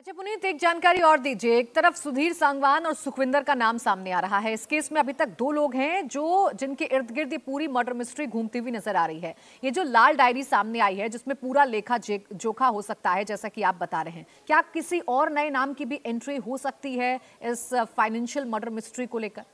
अच्छा पुनीत, एक जानकारी और दीजिए। एक तरफ सुधीर सांगवान और सुखविंदर का नाम सामने आ रहा है। इस केस में अभी तक 2 लोग हैं जिनके इर्द गिर्द ये पूरी मर्डर मिस्ट्री घूमती हुई नजर आ रही है। ये जो लाल डायरी सामने आई है जिसमें पूरा लेखा जोखा हो सकता है, जैसा कि आप बता रहे हैं, क्या किसी और नए नाम की भी एंट्री हो सकती है इस फाइनेंशियल मर्डर मिस्ट्री को लेकर?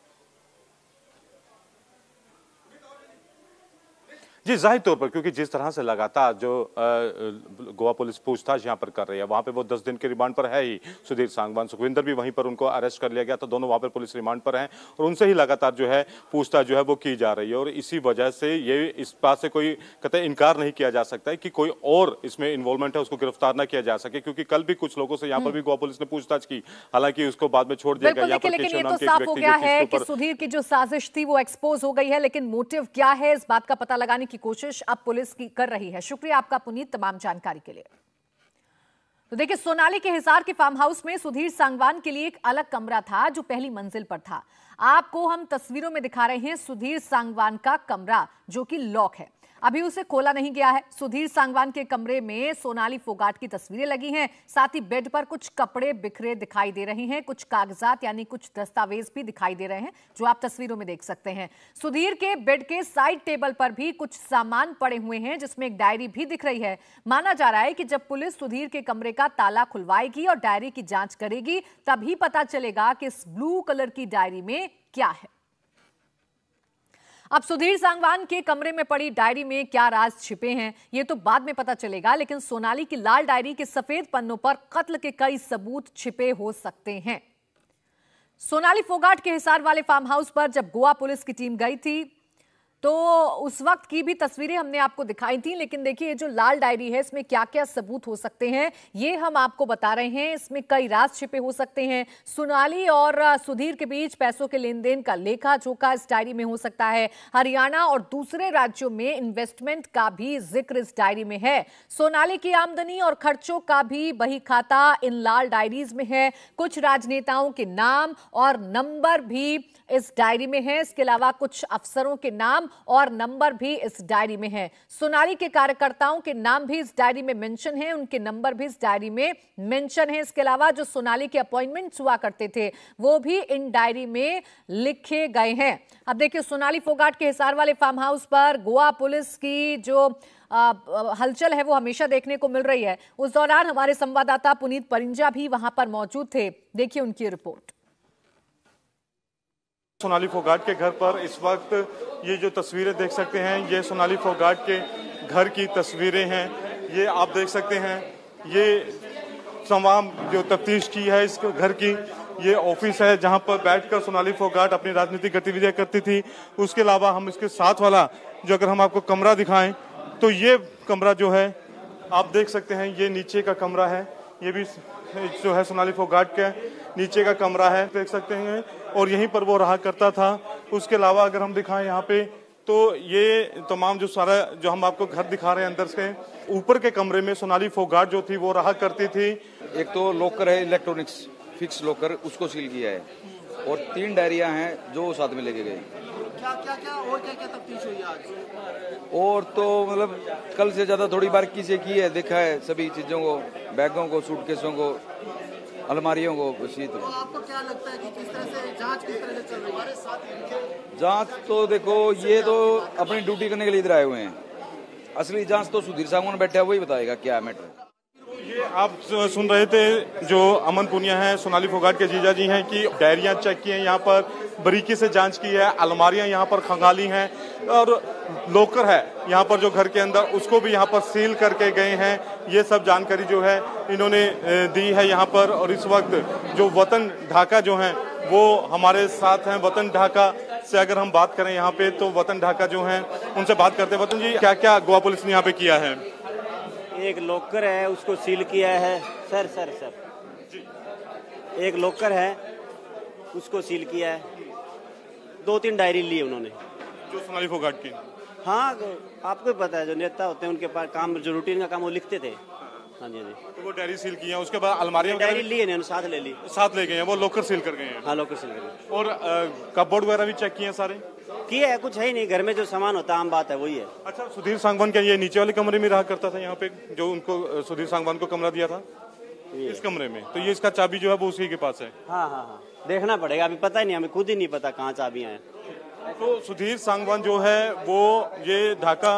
जी, जाहिर तौर पर, क्योंकि जिस तरह से लगातार जो गोवा पुलिस पूछताछ यहां पर कर रही है, वहां पे वो 10 दिन के रिमांड पर है ही सुधीर सांगवान। सुखविंदर भी वहीं पर उनको अरेस्ट कर लिया गया, तो दोनों वहां पर पुलिस रिमांड पर हैं और उनसे ही लगातार जो है पूछताछ जो है वो की जा रही है। और इसी वजह से ये इस बात से कोई कतई इनकार नहीं किया जा सकता है कि कोई और इसमें इन्वॉल्वमेंट है, उसको गिरफ्तार न किया जा सके, क्योंकि कल भी कुछ लोगों से यहाँ पर भी गोवा पुलिस ने पूछताछ की, हालांकि उसको बाद में छोड़ दिया गया। लेकिन ये तो साफ हो गया है कि सुधीर की जो साजिश थी वो एक्सपोज हो गई है, लेकिन मोटिव क्या है इस बात का पता लगाने की कोशिश अब पुलिस की कर रही है। शुक्रिया आपका पुनीत तमाम जानकारी के लिए। तो देखिए, सोनाली के हिसार के फार्म हाउस में सुधीर सांगवान के लिए एक अलग कमरा था जो पहली मंजिल पर था। आपको हम तस्वीरों में दिखा रहे हैं सुधीर सांगवान का कमरा, जो कि लॉक है, अभी उसे खोला नहीं गया है। सुधीर सांगवान के कमरे में सोनाली फोगाट की तस्वीरें लगी हैं, साथ ही बेड पर कुछ कपड़े बिखरे दिखाई दे रहे हैं, कुछ कागजात यानी कुछ दस्तावेज भी दिखाई दे रहे हैं, जो आप तस्वीरों में देख सकते हैं। सुधीर के बेड के साइड टेबल पर भी कुछ सामान पड़े हुए हैं, जिसमें एक डायरी भी दिख रही है। माना जा रहा है कि जब पुलिस सुधीर के कमरे का ताला खुलवाएगी और डायरी की जांच करेगी, तभी पता चलेगा कि इस ब्लू कलर की डायरी में क्या है। अब सुधीर सांगवान के कमरे में पड़ी डायरी में क्या राज छिपे हैं, यह तो बाद में पता चलेगा, लेकिन सोनाली की लाल डायरी के सफेद पन्नों पर कत्ल के कई सबूत छिपे हो सकते हैं। सोनाली फोगाट के हिसार वाले फार्म हाउस पर जब गोवा पुलिस की टीम गई थी तो उस वक्त की भी तस्वीरें हमने आपको दिखाई थी, लेकिन देखिए ये जो लाल डायरी है इसमें क्या क्या सबूत हो सकते हैं ये हम आपको बता रहे हैं। इसमें कई राज छिपे हो सकते हैं। सोनाली और सुधीर के बीच पैसों के लेन देन का लेखा जोखा इस डायरी में हो सकता है। हरियाणा और दूसरे राज्यों में इन्वेस्टमेंट का भी जिक्र इस डायरी में है। सोनाली की आमदनी और खर्चों का भी बही खाता इन लाल डायरीज में है। कुछ राजनेताओं के नाम और नंबर भी इस डायरी में है। इसके अलावा कुछ अफसरों के नाम और नंबर भी इस डायरी में है। सोनाली के कार्यकर्ताओं के नाम भी इस डायरी में मेंशन है, उनके नंबर भी इस डायरी में मेंशन है। इसके अलावा जो सोनाली के अपॉइंटमेंट्स हुआ करते थे वो भी इन डायरी में लिखे गए हैं। अब देखिए, सोनाली फोगाट के हिसार वाले फार्म हाउस पर गोवा पुलिस की जो हलचल है वो हमेशा देखने को मिल रही है। उस दौरान हमारे संवाददाता पुनीत परिंजा भी वहां पर मौजूद थे। देखिए उनकी रिपोर्ट। सोनाली फोगाट के घर पर इस वक्त ये जो तस्वीरें देख सकते हैं, ये सोनाली फोगाट के घर की तस्वीरें हैं। ये आप देख सकते हैं, ये तमाम जो तफ्तीश की है इस घर की, ये ऑफिस है जहां पर बैठकर सोनाली फोगाट अपनी राजनीतिक गतिविधियां करती थी। उसके अलावा हम इसके साथ वाला जो अगर हम आपको कमरा दिखाएं तो ये कमरा जो है आप देख सकते हैं, ये नीचे का कमरा है। ये भी जो है सोनाली फोगाट के नीचे का कमरा है, देख सकते हैं, और यहीं पर वो रहा करता था। उसके अलावा अगर हम दिखाएं यहाँ पे तो ये तमाम जो सारा जो हम आपको घर दिखा रहे हैं अंदर से, ऊपर के कमरे में सोनाली फोगाट जो थी वो रहा करती थी। एक तो लॉकर है, इलेक्ट्रॉनिक्स फिक्स लॉकर, उसको सील किया है, और 3 डायरियां हैं जो साथ में लेके गए। क्या तफ्तीश हुई आज? और तो मतलब कल से ज्यादा थोड़ी बारीकी से की है, देखा है सभी चीजों को, बैगों को, सूटकेसों को, अलमारियों को। तो आपको क्या लगता है कि किस तरह से जांच किस तरह से चल रही है? जांच तो देखो, ये तो अपनी ड्यूटी करने के लिए इधर आए हुए हैं। असली जांच तो सुधीर सांगवान बैठा है, वही बताएगा क्या मैटर। ये आप सुन रहे थे जो अमन पुनिया है, सोनाली फोगाट के जीजा जी हैं, कि डायरियां चेक की हैं, यहाँ पर बारीकी से जांच की है, अलमारियां यहाँ पर खंगाली हैं, और लॉकर है यहाँ पर जो घर के अंदर, उसको भी यहाँ पर सील करके गए हैं। ये सब जानकारी जो है इन्होंने दी है यहाँ पर। और इस वक्त जो वतन ढाका जो है वो हमारे साथ हैं। वतन ढाका से अगर हम बात करें यहाँ पे, तो वतन ढाका जो है उनसे बात करते हैं। वतन जी, क्या क्या गोवा पुलिस ने यहाँ पे किया है? एक लॉकर है, उसको सील किया है। सर एक लॉकर है, उसको सील किया है। 2-3 डायरी ली उन्होंने, जो सोनाली फोगाट की। हाँ, आपको पता है जो नेता होते हैं उनके पास काम, जो रूटीन का काम वो लिखते थे। हाँ जी। तो वो डायरी सील की है, उसके बाद अलमारियां डायरी ली है, साथ ले ली, साथ ले गए हैं, वो लॉकर सील कर गए हैं। हाँ, लॉकर सील कर गए। और कपबोर्ड वगैरह भी चेक किए हैं सारे? किया है, कुछ है ही नहीं, घर में जो सामान होता है आम बात है वही है। अच्छा, सुधीर सांगवान क्या ये नीचे वाले कमरे में रहा करता था यहाँ पे, जो उनको सुधीर सांगवान को कमरा दिया था? इस कमरे में, तो ये इसका चाबी जो है वो उसी के पास है। हाँ हाँ हाँ, देखना पड़ेगा, अभी पता ही नहीं, हमें खुद ही नहीं पता कहाँ चाबियाँ हैं। तो सुधीर सांगवान जो है वो ये ढाका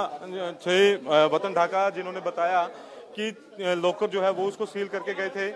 से वतन ढाका जिन्होंने बताया कि लॉकर जो है वो उसको सील करके गए थे।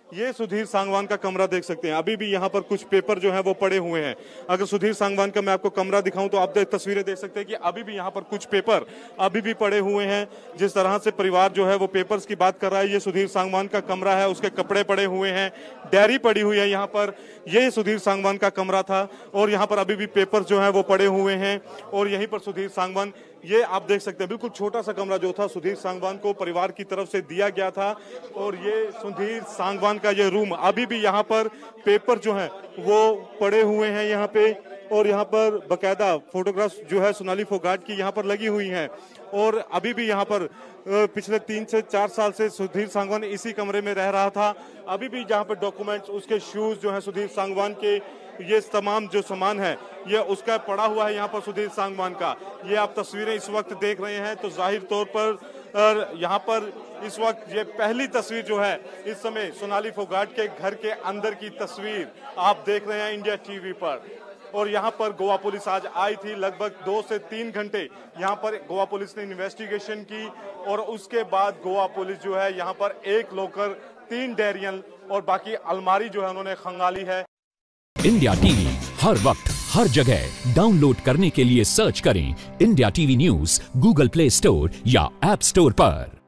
ये सुधीर सांगवान का कमरा देख सकते हैं, अभी भी यहाँ पर कुछ पेपर जो है वो पड़े हुए हैं। अगर सुधीर सांगवान का मैं आपको कमरा दिखाऊं तो आप तस्वीरें देख सकते हैं कि अभी भी यहाँ पर कुछ पेपर अभी भी पड़े हुए हैं। जिस तरह से परिवार जो है वो पेपर्स की बात कर रहा है, ये सुधीर सांगवान का कमरा है, उसके कपड़े पड़े हुए हैं, डायरी पड़ी हुई है यहाँ पर, ये सुधीर सांगवान का कमरा था और यहाँ पर अभी भी पेपर जो है वो पड़े हुए हैं। और यहीं पर सुधीर सांगवान, ये आप देख सकते हैं बिल्कुल छोटा सा कमरा जो था सुधीर सांगवान को परिवार की तरफ से दिया गया था। और ये सुधीर सांगवान का ये रूम, अभी भी यहाँ पर पेपर जो हैं वो पड़े हुए हैं यहाँ पे। और यहाँ पर बकायदा फोटोग्राफ्स जो है सोनाली फोगाट की यहाँ पर लगी हुई हैं। और अभी भी यहाँ पर पिछले 3 से 4 साल से सुधीर सांगवान इसी कमरे में रह रहा था। अभी भी जहाँ पर डॉक्यूमेंट्स, उसके शूज जो है सुधीर सांगवान के, ये तमाम जो सामान है ये उसका पड़ा हुआ है यहाँ पर सुधीर सांगवान का। ये आप तस्वीरें इस वक्त देख रहे हैं तो जाहिर तौर पर यहाँ पर इस वक्त ये पहली तस्वीर जो है इस समय सोनाली फोगाट के घर के अंदर की तस्वीर आप देख रहे हैं इंडिया टीवी पर। और यहाँ पर गोवा पुलिस आज आई थी, लगभग 2 से 3 घंटे यहाँ पर गोवा पुलिस ने इन्वेस्टिगेशन की और उसके बाद गोवा पुलिस जो है यहाँ पर 1 लॉकर, 3 डायरियां और बाकी अलमारी जो है उन्होंने खंगाली है। इंडिया टीवी हर वक्त हर जगह डाउनलोड करने के लिए सर्च करें India TV news Google play store या ऐप स्टोर पर।